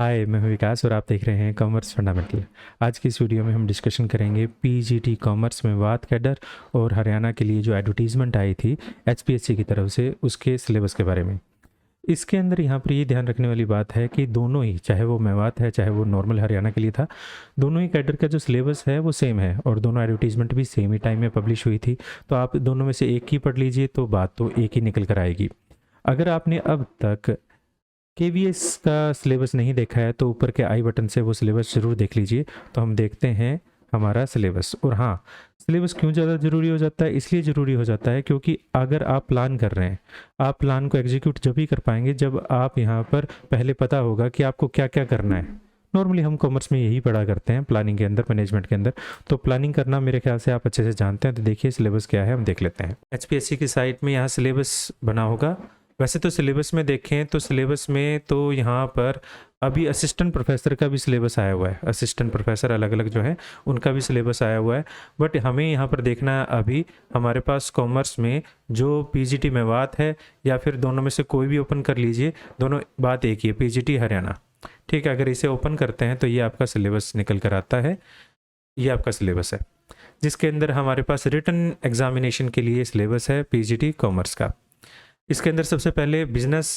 हाय, मैं हूँ विकास और आप देख रहे हैं कॉमर्स फंडामेंटल। आज की इस वीडियो में हम डिस्कशन करेंगे पीजीटी कॉमर्स में वाद कैडर और हरियाणा के लिए जो एडवर्टीजमेंट आई थी एचपीएससी की तरफ से, उसके सिलेबस के बारे में। इसके अंदर यहाँ पर ये ध्यान रखने वाली बात है कि दोनों ही, चाहे वो मेवात है चाहे वो नॉर्मल हरियाणा के लिए था, दोनों ही कैडर का जो सिलेबस है वो सेम है और दोनों एडवर्टीजमेंट भी सेम ही टाइम में पब्लिश हुई थी। तो आप दोनों में से एक ही पढ़ लीजिए तो बात तो एक ही निकल कर आएगी। अगर आपने अब तक केवीएस का सिलेबस नहीं देखा है तो ऊपर के आई बटन से वो सिलेबस ज़रूर देख लीजिए। तो हम देखते हैं हमारा सिलेबस। और हाँ, सिलेबस क्यों ज़्यादा ज़रूरी हो जाता है, इसलिए ज़रूरी हो जाता है क्योंकि अगर आप प्लान कर रहे हैं, आप प्लान को एग्जीक्यूट जब ही कर पाएंगे जब आप यहाँ पर पहले पता होगा कि आपको क्या क्या करना है। नॉर्मली हम कॉमर्स में यही पढ़ा करते हैं प्लानिंग के अंदर, मैनेजमेंट के अंदर। तो प्लानिंग करना मेरे ख्याल से आप अच्छे से जानते हैं। तो देखिए सिलेबस क्या है, हम देख लेते हैं। एचपीएससी की साइट में यहाँ सिलेबस बना होगा। वैसे तो सिलेबस में देखें तो सिलेबस में तो यहाँ पर अभी असिस्टेंट प्रोफेसर का भी सिलेबस आया हुआ है। असिस्टेंट प्रोफेसर अलग अलग जो है उनका भी सिलेबस आया हुआ है। बट हमें यहाँ पर देखना है अभी हमारे पास कॉमर्स में जो पीजीटी मेवात है या फिर दोनों में से कोई भी ओपन कर लीजिए, दोनों बात एक ही है, पीजीटी हरियाणा। ठीक है, अगर इसे ओपन करते हैं तो ये आपका सिलेबस निकल कर आता है। ये आपका सिलेबस है जिसके अंदर हमारे पास रिटन एग्जामिनेशन के लिए सिलेबस है पीजीटी कॉमर्स का। इसके अंदर सबसे पहले बिजनेस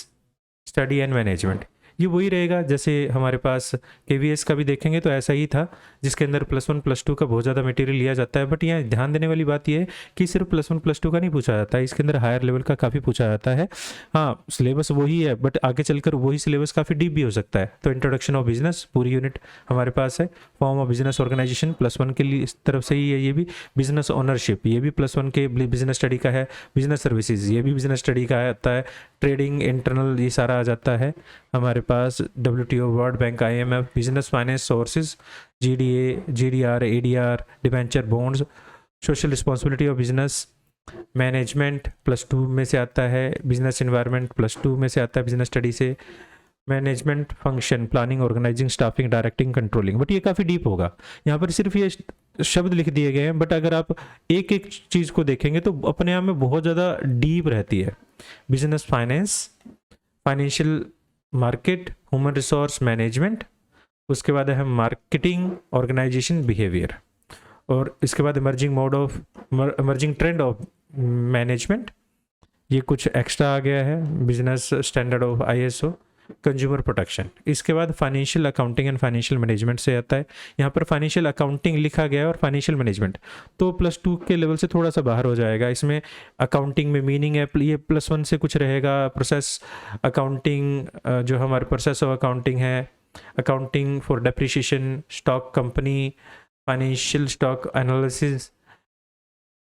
स्टडी एंड मैनेजमेंट, ये वही रहेगा जैसे हमारे पास केवीएस का भी देखेंगे तो ऐसा ही था, जिसके अंदर +1 +2 का बहुत ज़्यादा मटेरियल लिया जाता है। बट यहाँ ध्यान देने वाली बात यह है कि सिर्फ +1 +2 का नहीं पूछा जाता है, इसके अंदर हायर लेवल का काफ़ी पूछा जाता है। हाँ, सिलेबस वही है बट आगे चलकर वही सिलेबस काफ़ी डीप भी हो सकता है। तो इंट्रोडक्शन ऑफ बिजनेस पूरी यूनिट हमारे पास है। फॉर्म ऑफ बिजनेस ऑर्गेनाइजेशन +1 के लिए इस तरफ से ही है। ये भी बिजनेस ओनरशिप, ये भी +1 के बिजनेस स्टडी का है। बिजनेस सर्विसेज, ये भी बिजनेस स्टडी का आता है। ट्रेडिंग, इंटरनल, ये सारा आ जाता है हमारे पास। WTO, world bank, IMF, business finance sources, GDA, GDR, ADR, debenture, bonds, social responsibility of business management +2 में से आता है। बिजनेस इन्वायरमेंट +2 में से आता है बिजनेस स्टडी से। Management function, planning, organising, staffing, directing, controlling. But ये काफ़ी डीप होगा, यहाँ पर सिर्फ ये शब्द लिख दिए गए हैं। बट अगर आप एक एक चीज़ को देखेंगे तो अपने आप में बहुत ज़्यादा डीप रहती है। Business finance, financial market, human resource management, उसके बाद है मार्केटिंग, ऑर्गेनाइजेशन, बिहेवियर, और इसके बाद इमर्जिंग ट्रेंड ऑफ मैनेजमेंट। ये कुछ एक्स्ट्रा आ गया है। Business standard of ISO, consumer protection. इसके बाद financial accounting and financial management से आता है। यहाँ पर फाइनेंशियल अकाउंटिंग लिखा गया है और फाइनेंशियल मैनेजमेंट तो +2 के लेवल से थोड़ा सा बाहर हो जाएगा। इसमें अकाउंटिंग में मीनिंग है, ये +1 से कुछ रहेगा। प्रोसेस अकाउंटिंग, जो हमारे प्रोसेस ऑफ अकाउंटिंग है, accounting for depreciation, stock company, financial stock analysis,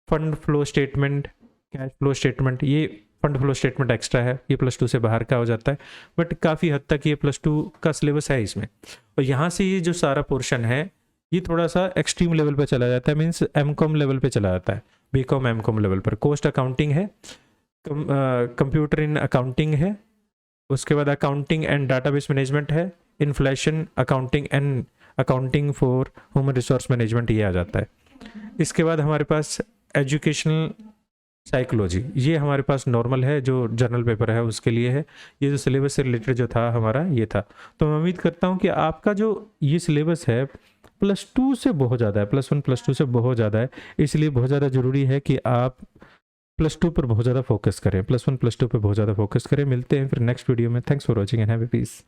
fund flow statement, cash flow statement. ये फंड फ्लो स्टेटमेंट एक्स्ट्रा है, ये +2 से बाहर का हो जाता है। बट काफ़ी हद तक ये +2 का सिलेबस है इसमें। और यहाँ से ये जो सारा पोर्शन है ये थोड़ा सा एक्सट्रीम लेवल पे चला जाता है, मीन्स MCOM लेवल पे चला जाता है। BCom MCOM लेवल पर कॉस्ट अकाउंटिंग है, कंप्यूटर इन अकाउंटिंग है, उसके बाद अकाउंटिंग एंड डाटाबेस मैनेजमेंट है, inflation accounting and accounting for human resource management, ये आ जाता है। इसके बाद हमारे पास एजुकेशनल साइकोलॉजी, ये हमारे पास नॉर्मल है, जो जर्नल पेपर है उसके लिए है। ये जो सिलेबस से रिलेटेड जो था हमारा ये था। तो मैं उम्मीद करता हूँ कि आपका जो ये सिलेबस है +2 से बहुत ज़्यादा है, +1 +2 से बहुत ज़्यादा है। इसलिए बहुत ज़्यादा ज़रूरी है कि आप +2 पर बहुत ज़्यादा फोकस करें, +1 +2 पर बहुत ज़्यादा फोकस करें। मिलते हैं फिर नेक्स्ट वीडियो में। Thanks for watching and have a piece.